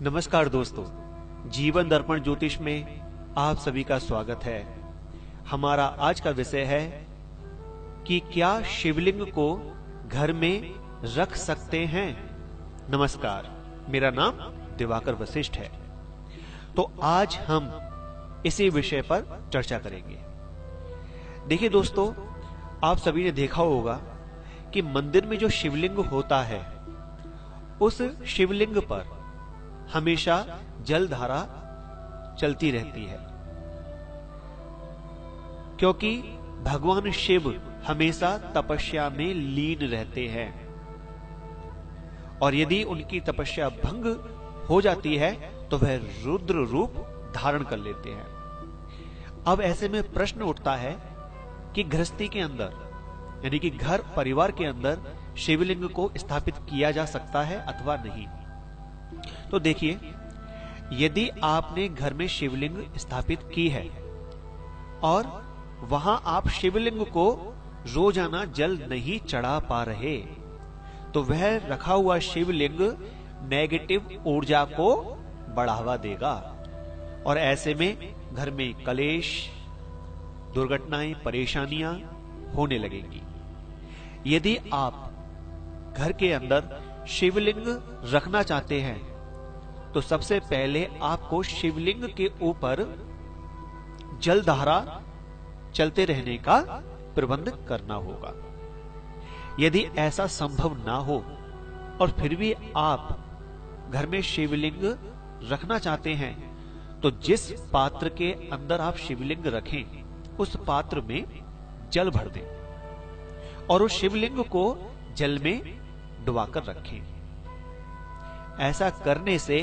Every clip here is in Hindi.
नमस्कार दोस्तों, जीवन दर्पण ज्योतिष में आप सभी का स्वागत है। हमारा आज का विषय है कि क्या शिवलिंग को घर में रख सकते हैं। नमस्कार, मेरा नाम दिवाकर वशिष्ठ है। तो आज हम इसी विषय पर चर्चा करेंगे। देखिए दोस्तों, आप सभी ने देखा होगा कि मंदिर में जो शिवलिंग होता है, उस शिवलिंग पर हमेशा जलधारा चलती रहती है, क्योंकि भगवान शिव हमेशा तपस्या में लीन रहते हैं और यदि उनकी तपस्या भंग हो जाती है तो वह रुद्र रूप धारण कर लेते हैं। अब ऐसे में प्रश्न उठता है कि गृहस्थी के अंदर, यानी कि घर परिवार के अंदर शिवलिंग को स्थापित किया जा सकता है अथवा नहीं। तो देखिए, यदि आपने घर में शिवलिंग स्थापित की है और वहां आप शिवलिंग को रोजाना जल नहीं चढ़ा पा रहे, तो वह रखा हुआ शिवलिंग नेगेटिव ऊर्जा को बढ़ावा देगा और ऐसे में घर में कलेश, दुर्घटनाएं, परेशानियां होने लगेंगी। यदि आप घर के अंदर शिवलिंग रखना चाहते हैं तो सबसे पहले आपको शिवलिंग के ऊपर जलधारा चलते रहने का प्रबंध करना होगा। यदि ऐसा संभव ना हो और फिर भी आप घर में शिवलिंग रखना चाहते हैं, तो जिस पात्र के अंदर आप शिवलिंग रखें उस पात्र में जल भर दें और उस शिवलिंग को जल में डुबाकर रखें। ऐसा करने से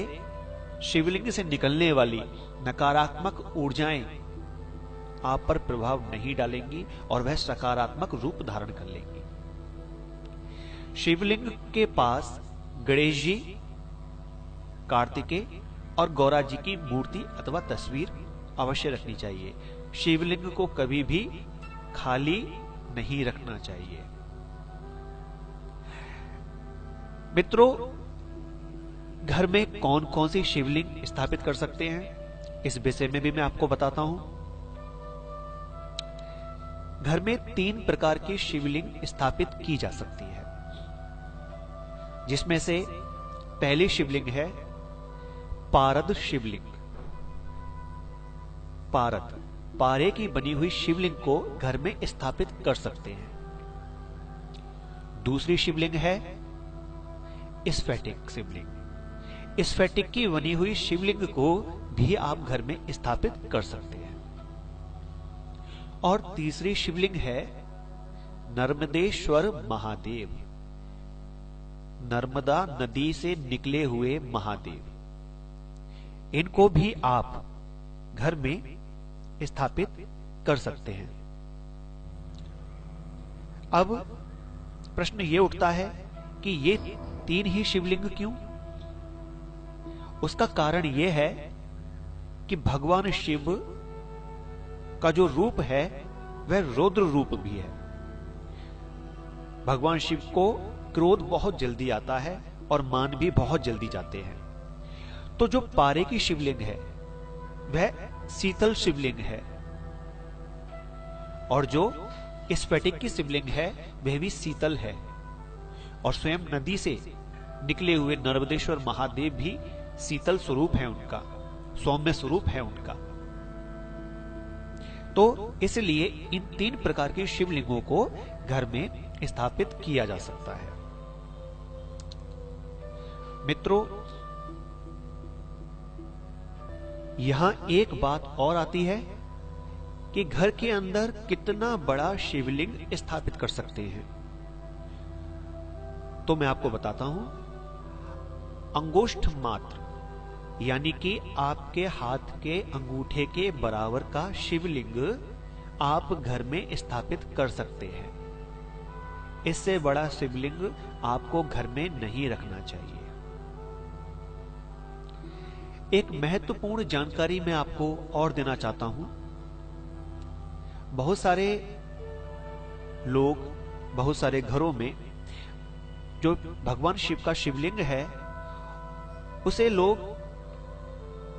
शिवलिंग से निकलने वाली नकारात्मक ऊर्जाएं आप पर प्रभाव नहीं डालेंगी और वह सकारात्मक रूप धारण कर लेंगी। शिवलिंग के पास गणेश जी, कार्तिकेय और गौरा जी की मूर्ति अथवा तस्वीर अवश्य रखनी चाहिए। शिवलिंग को कभी भी खाली नहीं रखना चाहिए। मित्रों, घर में कौन कौन सी शिवलिंग स्थापित कर सकते हैं, इस विषय में भी मैं आपको बताता हूं। घर में 3 प्रकार की शिवलिंग स्थापित की जा सकती है, जिसमें से पहली शिवलिंग है पारद शिवलिंग। पारद, पारे की बनी हुई शिवलिंग को घर में स्थापित कर सकते हैं। दूसरी शिवलिंग है स्फटिक शिवलिंग। स्फटिक की बनी हुई शिवलिंग को भी आप घर में स्थापित कर सकते हैं। और तीसरी शिवलिंग है नर्मदेश्वर महादेव, नर्मदा नदी से निकले हुए महादेव। इनको भी आप घर में स्थापित कर सकते हैं। अब प्रश्न ये उठता है कि ये 3 ही शिवलिंग क्यों? उसका कारण यह है कि भगवान शिव का जो रूप है वह रुद्र रूप भी है। भगवान शिव को क्रोध बहुत जल्दी आता है और मान भी बहुत जल्दी जाते हैं। तो जो पारे की शिवलिंग है वह शीतल शिवलिंग है और जो स्फटिक की शिवलिंग है वह भी शीतल है और स्वयं नदी से निकले हुए नर्मदेश्वर महादेव भी शीतल स्वरूप है उनका, सौम्य स्वरूप है उनका। तो इसलिए इन 3 प्रकार के शिवलिंगों को घर में स्थापित किया जा सकता है। मित्रों, यहां एक बात और आती है कि घर के अंदर कितना बड़ा शिवलिंग स्थापित कर सकते हैं। तो मैं आपको बताता हूं। अंगुष्ठ मात्र, यानी कि आपके हाथ के अंगूठे के बराबर का शिवलिंग आप घर में स्थापित कर सकते हैं। इससे बड़ा शिवलिंग आपको घर में नहीं रखना चाहिए। एक महत्वपूर्ण जानकारी मैं आपको और देना चाहता हूं। बहुत सारे लोग, बहुत सारे घरों में जो भगवान शिव का शिवलिंग है उसे लोग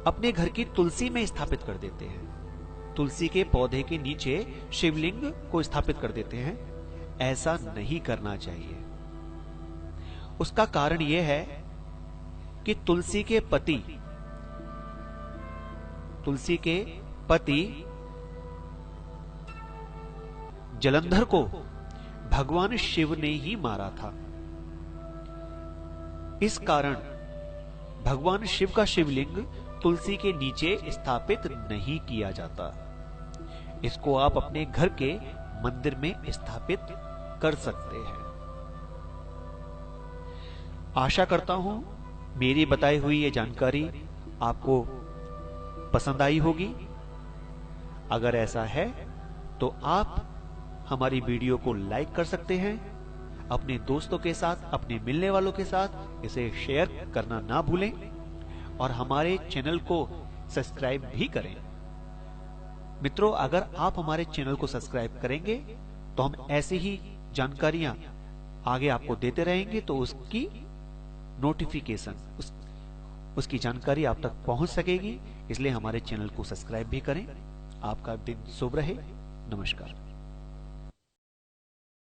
अपने घर की तुलसी में स्थापित कर देते हैं। तुलसी के पौधे के नीचे शिवलिंग को स्थापित कर देते हैं। ऐसा नहीं करना चाहिए। उसका कारण यह है कि तुलसी के पति जलंधर को भगवान शिव ने ही मारा था। इस कारण भगवान शिव का शिवलिंग तुलसी के नीचे स्थापित नहीं किया जाता। इसको आप अपने घर के मंदिर में स्थापित कर सकते हैं। आशा करता हूं मेरी बताई हुई ये जानकारी आपको पसंद आई होगी। अगर ऐसा है तो आप हमारी वीडियो को लाइक कर सकते हैं। अपने दोस्तों के साथ, अपने मिलने वालों के साथ इसे शेयर करना ना भूलें और हमारे चैनल को सब्सक्राइब भी करें। मित्रों, अगर आप हमारे चैनल को सब्सक्राइब करेंगे तो हम ऐसी ही जानकारियां आगे आपको देते रहेंगे, तो उसकी नोटिफिकेशन, उसकी जानकारी आप तक पहुंच सकेगी। इसलिए हमारे चैनल को सब्सक्राइब भी करें। आपका दिन शुभ रहे। नमस्कार।